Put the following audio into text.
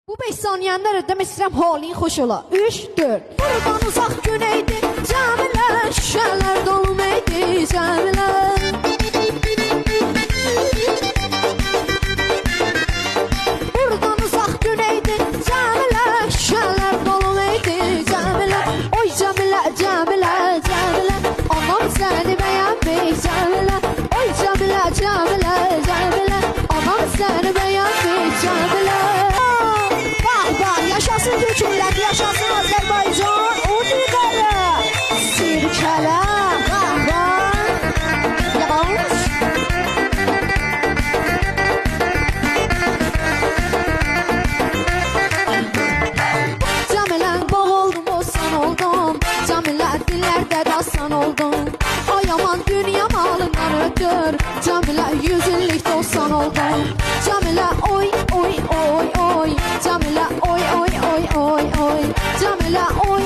Bu 5 saniyəndə də demək istəyirəm halin xoş ola. 3, 4. Buradan uzaq güneydi, cəmilər, şüşələr dolu meydi, cəmilər. Buradan uzaq güneydi, cəmilər, şüşələr dolu meydi, cəmilər. Oy cəmilər, cəmilər, cəmilər, anam səni bəyənmiş, cəmilər. Oy cəmilər, cəmilər, cəmilər, anam səni bəyənmiş, cəmilər. Yaşasın Türk milleti, yaşasın Azerbaycan, o digəri sirkələ, qahvan, yavaş. Cəmilə boğuldum, bosan oldum, cəmilə dillərdə dastan oldum. Ay aman dünya malından ötür, cəmilə 100 illik dostan oldum. Cəmilə oy, oy, oy, oy, cəmilə oy, oy, oy, oy, oy, cəmilə oy,